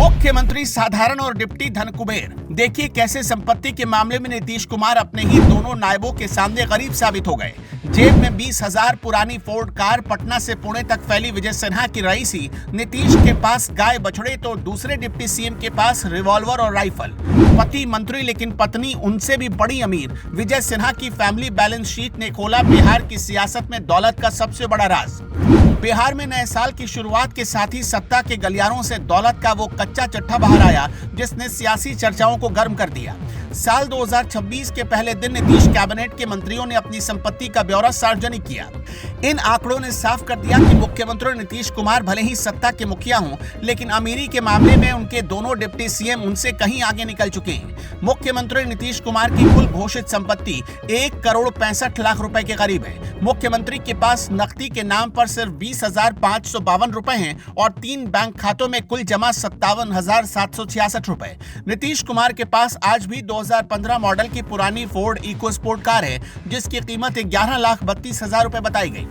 मुख्यमंत्री साधारण और डिप्टी धन कुबेर। देखिए कैसे संपत्ति के मामले में नीतीश कुमार अपने ही दोनों नायबों के सामने गरीब साबित हो गए। जेब में 20,000 पुरानी फोर्ड कार, पटना से पुणे तक फैली विजय सिन्हा की रईसी। नीतीश के पास गाय बछड़े तो दूसरे डिप्टी सीएम के पास रिवॉल्वर और राइफल। पति मंत्री लेकिन पत्नी उनसे भी बड़ी अमीर। विजय सिन्हा की फैमिली बैलेंस शीट ने खोला बिहार की सियासत में दौलत का सबसे बड़ा राज। बिहार में नए साल की शुरुआत के साथ ही सत्ता के गलियारों से दौलत का वो कच्चा चट्टा बाहर आया जिसने सियासी चर्चाओं को गर्म कर दिया। साल 2026 के पहले दिन नीतीश कैबिनेट के मंत्रियों ने अपनी संपत्ति का ब्यौरा सार्वजनिक किया। इन आंकड़ों ने साफ कर दिया कि मुख्यमंत्री नीतीश कुमार भले ही सत्ता के मुखिया हों, लेकिन अमीरी के मामले में उनके दोनों डिप्टी सीएम उनसे कहीं आगे निकल चुके हैं। मुख्यमंत्री नीतीश कुमार की कुल घोषित संपत्ति 1,65,00,000 रुपए के करीब है। मुख्यमंत्री के पास नकदी के नाम पर सिर्फ 20,552 रुपए हैं और 3 बैंक खातों में कुल जमा 57,766 रुपए। नीतीश कुमार के पास आज भी 2015 मॉडल की पुरानी फोर्ड इको स्पोर्ट कार है जिसकी कीमत 11,32,000 रुपए बताई गई।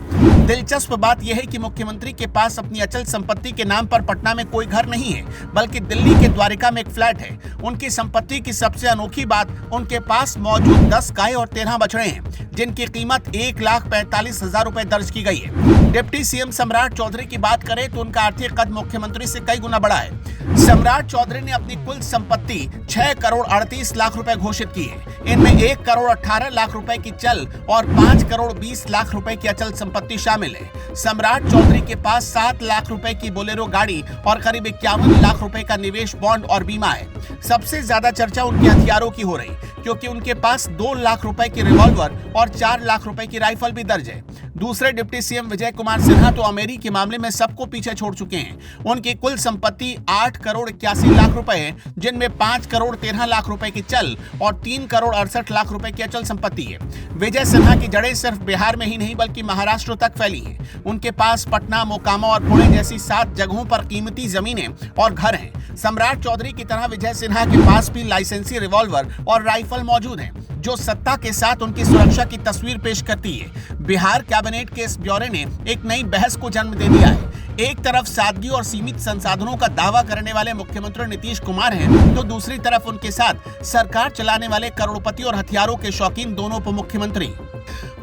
दिलचस्प बात यह है कि मुख्यमंत्री के पास अपनी अचल संपत्ति के नाम पर पटना में कोई घर नहीं है, बल्कि दिल्ली के द्वारिका में एक फ्लैट है। उनकी संपत्ति की सबसे अनोखी बात उनके पास मौजूद 10 गाय और 13 बछड़े हैं जिनकी कीमत 1,45,000 रुपए दर्ज की गई है। डिप्टी सीएम सम्राट चौधरी की बात करें तो उनका आर्थिक कद मुख्यमंत्री से कई गुना बड़ा है। सम्राट चौधरी ने अपनी कुल संपत्ति 6,38,00,000 रुपए घोषित की है। इनमें 1,18,00,000 रुपए की चल और 5,20,00,000 रुपए की अचल संपत्ति शामिल है। सम्राट चौधरी के पास 7 लाख रुपए की बोलेरो गाड़ी और करीब 51 लाख रुपए का निवेश बॉन्ड और बीमा है। सबसे ज्यादा चर्चा उनके हथियारों की हो रही क्योंकि उनके पास 2 लाख रुपए की रिवॉल्वर और 4 लाख रुपए की राइफल भी दर्ज है। दूसरे डिप्टी सीएम विजय कुमार सिन्हा तो अमेरी के मामले में सबको पीछे छोड़ चुके हैं। उनकी कुल संपत्ति 8,81,00,000 रुपए है, जिनमें 5,13,00,000 रुपए की चल और 3,68,00,000 रुपए की अचल संपत्ति है। विजय सिन्हा की जड़ें सिर्फ बिहार में ही नहीं बल्कि महाराष्ट्र तक फैली है। उनके पास पटना, मोकामा और पुणे जैसी 7 जगहों पर कीमती जमीनें और घर हैं। सम्राट चौधरी की तरह विजय सिन्हा के पास भी लाइसेंसी रिवॉल्वर और राइफल मौजूद हैं, जो सत्ता के साथ उनकी सुरक्षा की तस्वीर पेश करती है। बिहार कैबिनेट के इस ब्यौरे ने एक नई बहस को जन्म दे दिया है। एक तरफ सादगी और सीमित संसाधनों का दावा करने वाले मुख्यमंत्री नीतीश कुमार हैं, तो दूसरी तरफ उनके साथ सरकार चलाने वाले करोड़पति और हथियारों के शौकीन दोनों उप मुख्यमंत्री।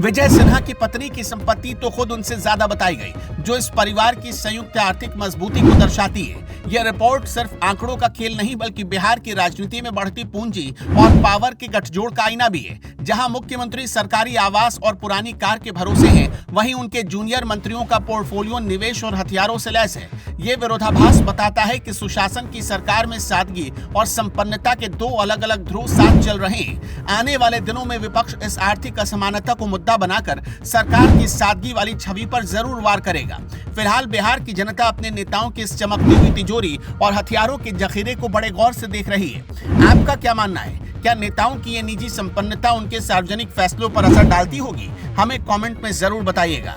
विजय सिन्हा की पत्नी की संपत्ति तो खुद उनसे ज्यादा बताई गई, जो इस परिवार की संयुक्त आर्थिक मजबूती को दर्शाती है। यह रिपोर्ट सिर्फ आंकड़ों का खेल नहीं बल्कि बिहार की राजनीति में बढ़ती पूंजी और पावर के गठजोड़ का आईना भी है। जहां मुख्यमंत्री सरकारी आवास और पुरानी कार के भरोसे हैं, वहीं उनके जूनियर मंत्रियों का पोर्टफोलियो निवेश और हथियारों से लैस है। ये विरोधाभास बताता है कि सुशासन की सरकार में सादगी और संपन्नता के 2 अलग-अलग ध्रुव साथ चल रहे हैं। आने वाले दिनों में विपक्ष इस आर्थिक असमानता को मुद्दा बनाकर सरकार की सादगी वाली छवि पर जरूर वार करेगा। फिलहाल बिहार की जनता अपने नेताओं की इस चमकती हुई तिजोरी और हथियारों के जखीरे को बड़े गौर से देख रही है। आपका क्या मानना है? क्या नेताओं की ये निजी संपन्नता उनके सार्वजनिक फैसलों पर असर डालती होगी? हमें कमेंट में जरूर बताइएगा।